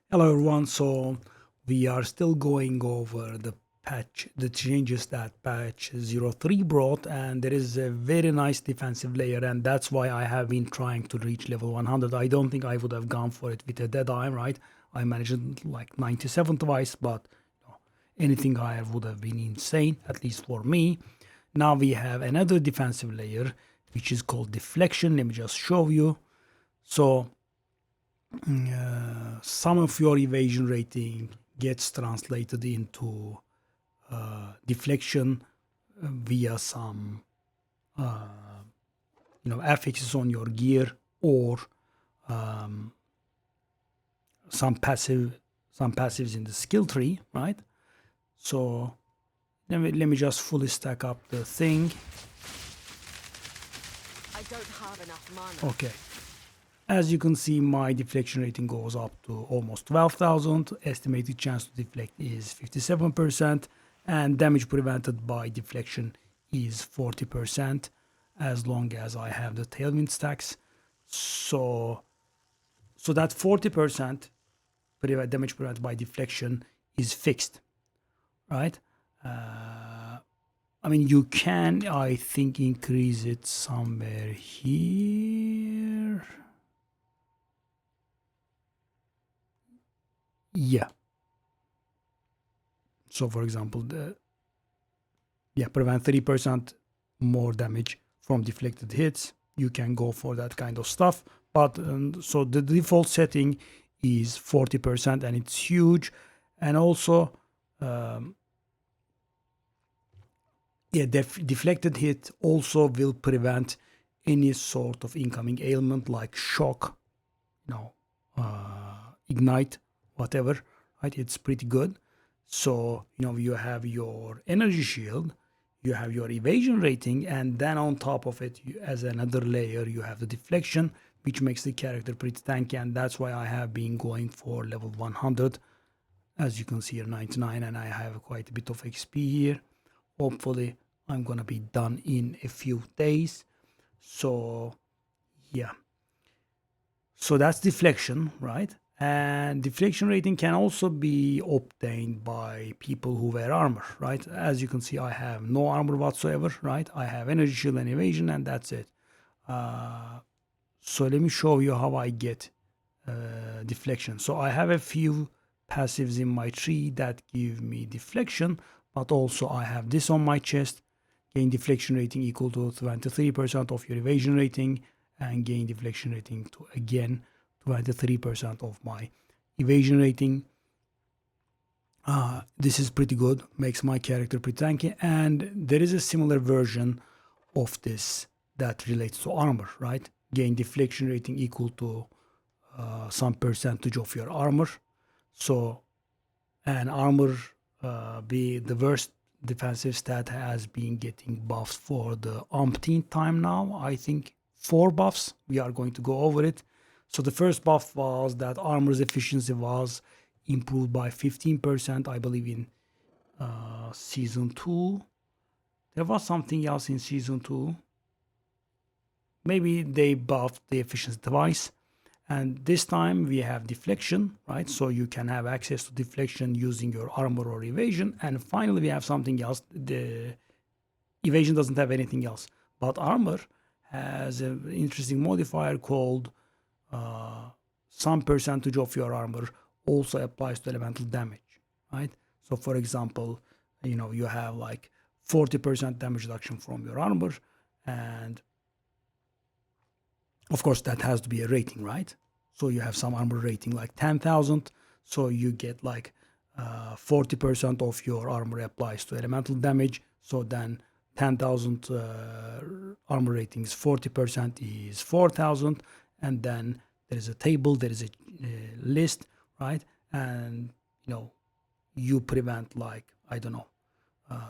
Hello everyone. So we are still going over the changes that patch 03 brought, and there is a very nice defensive layer, and that's why I have been trying to reach level 100. I don't think I would have gone for it with a dead eye, right? I managed like 97 twice, but anything higher would have been insane, at least for me. Now we have another defensive layer, which is called Deflection. Let me just show you. So some of your evasion rating gets translated into deflection via some affixes on your gear or some passives in the skill tree, right? So let me just fully stack up the thing. I don't have enough mana. Okay. As you can see, my deflection rating goes up to almost 12,000. Estimated chance to deflect is 57%, and damage prevented by deflection is 40%, as long as I have the tailwind stacks. So that 40% damage prevented by deflection is fixed, right? I mean, you can, I think, increase it somewhere here. Yeah. So for example, prevent 30% more damage from deflected hits. You can go for that kind of stuff. But so the default setting is 40%, and it's huge. And also, deflected hit also will prevent any sort of incoming ailment like shock, ignite, whatever. Right? It's pretty good. So, you have your energy shield, you have your evasion rating, and then on top of it, as another layer, you have the deflection, which makes the character pretty tanky. And that's why I have been going for level 100. As you can see here, 99, and I have quite a bit of XP here. Hopefully, I'm gonna be done in a few days. So, yeah. So that's deflection, right? And deflection rating can also be obtained by people who wear armor, right? As you can see, I have no armor whatsoever, right? I have energy shield and evasion, and that's it. So let me show you how I get deflection. So I have a few passives in my tree that give me deflection, but also I have this on my chest. Gain deflection rating equal to 23% of your evasion rating, and gain deflection rating to again 23% of my evasion rating. This is pretty good, makes my character pretty tanky. And there is a similar version of this that relates to armor, right? Gain deflection rating equal to some percentage of your armor. So, and armor be the worst defensive stat has been getting buffs for the umpteenth time now. I think 4 buffs. We are going to go over it. So the first buff was that armor's efficiency was improved by 15%, I believe, in season 2. There was something else in season 2. Maybe they buffed the efficiency twice. And this time we have deflection, right? So you can have access to deflection using your armor or evasion. And finally, we have something else. The evasion doesn't have anything else, but armor has an interesting modifier called some percentage of your armor also applies to elemental damage, right? So for example, you have like 40% damage reduction from your armor, and of course that has to be a rating, right? So you have some armor rating like 10,000, so you get like 40% of your armor applies to elemental damage. So then 10,000 armor ratings, 40% is 4,000, and then there is a table, there is a list, right? And you prevent like, I don't know,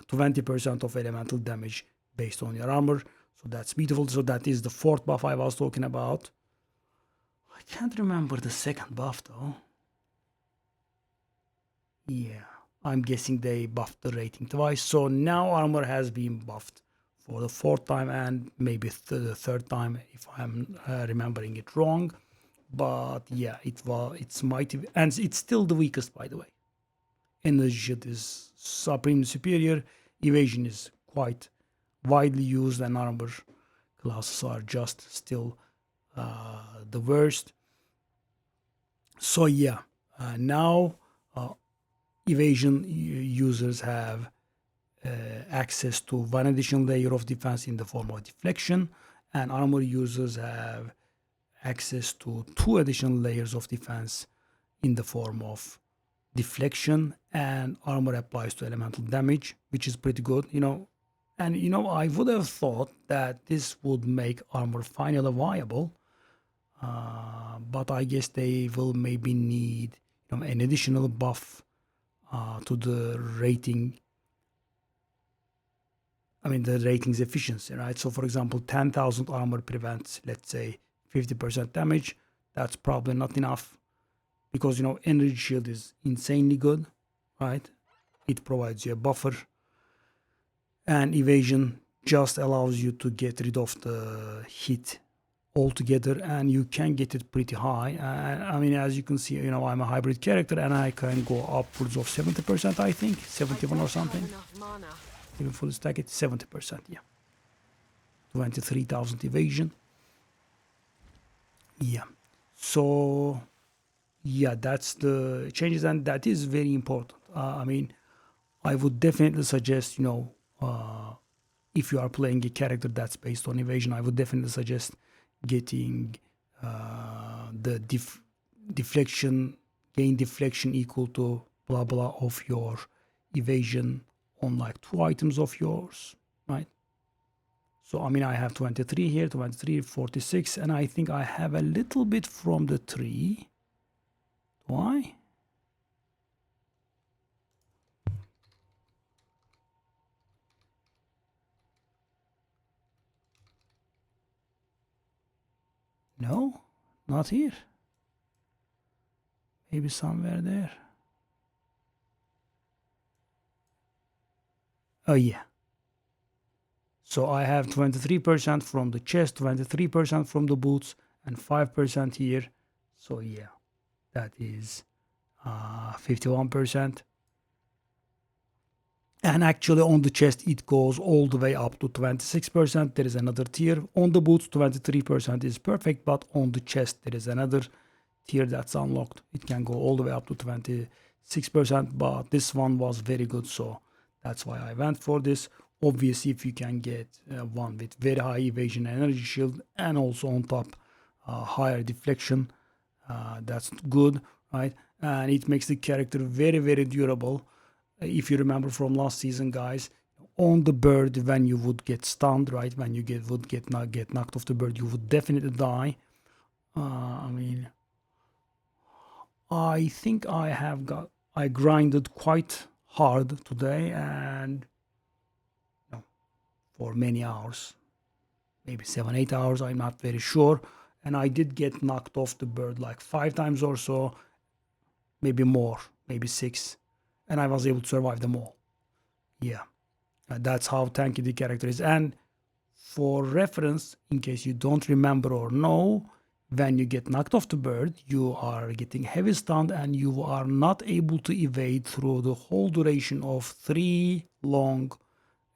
20% of elemental damage based on your armor. So that's beautiful. So that is the 4th buff I was talking about. I can't remember the 2nd buff though. Yeah, I'm guessing they buffed the rating twice. So now armor has been buffed for the 4th time, and maybe the 3rd time if I'm remembering it wrong. but yeah, it's mighty, and it's still the weakest, by the way. Energy shield is supremely superior. Evasion is quite widely used, and armor classes are just still the worst. So yeah, now evasion users have access to one additional layer of defense in the form of deflection, and armor users have access to two additional layers of defense in the form of deflection, and armor applies to elemental damage, which is pretty good, And I would have thought that this would make armor finally viable, but I guess they will maybe need an additional buff to the rating. I mean, the rating's efficiency, right? So, for example, 10,000 armor prevents, let's say, 50% damage. That's probably not enough because, energy shield is insanely good, right? It provides you a buffer. And evasion just allows you to get rid of the hit altogether, and you can get it pretty high. I mean, as you can see, I'm a hybrid character, and I can go upwards of 70%, I think, 71 or something. Even full stack it, 70%, yeah. 23,000 evasion. Yeah. So, yeah, that's the changes, and that is very important. I mean, I would definitely suggest, if you are playing a character that's based on evasion, I would definitely suggest getting the deflection, gain deflection equal to blah blah of your evasion on like 2 items of yours, right? So I mean, I have 23 here, 23, 46, and I think I have a little bit from the 3. Why? No, not here. Maybe somewhere there. Oh yeah. So I have 23% from the chest, 23% from the boots, and 5% here. So yeah, that is 51%. And actually on the chest, it goes all the way up to 26%. There is another tier. On the boots, 23% is perfect, but on the chest, there is another tier that's unlocked. It can go all the way up to 26%, but this one was very good, so that's why I went for this. Obviously, if you can get one with very high evasion energy shield and also on top higher deflection, that's good, right? And it makes the character very, very durable. If you remember from last season, guys, on the bird, when you would get stunned, right? When you would get knocked off the bird, you would definitely die. I mean, I think I grinded quite hard today, and for many hours, maybe 7-8 hours, I'm not very sure, and I did get knocked off the bird like 5 times or so, maybe more, maybe 6, and I was able to survive them all. Yeah, that's how tanky the character is. And for reference, in case you don't remember or know, when you get knocked off the bird, you are getting heavy stunned and you are not able to evade through the whole duration of 3 long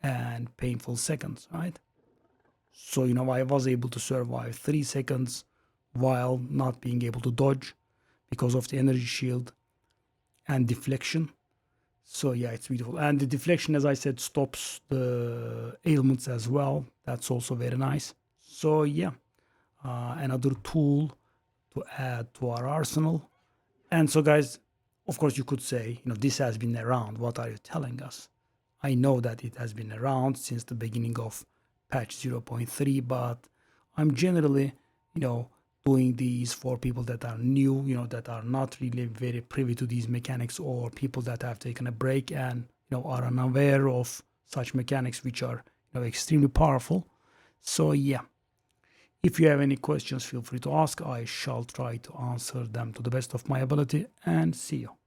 and painful seconds, right? So, I was able to survive 3 seconds while not being able to dodge because of the energy shield and deflection. So yeah, it's beautiful. And the deflection, as I said, stops the ailments as well. That's also very nice. So yeah, another tool to add to our arsenal. And so guys, of course you could say, this has been around. What are you telling us? I know that it has been around since the beginning of patch 0.3, but I'm generally, doing these for people that are new, that are not really very privy to these mechanics, or people that have taken a break and, are unaware of such mechanics, which are, extremely powerful. So yeah, if you have any questions, feel free to ask. I shall try to answer them to the best of my ability, and see you.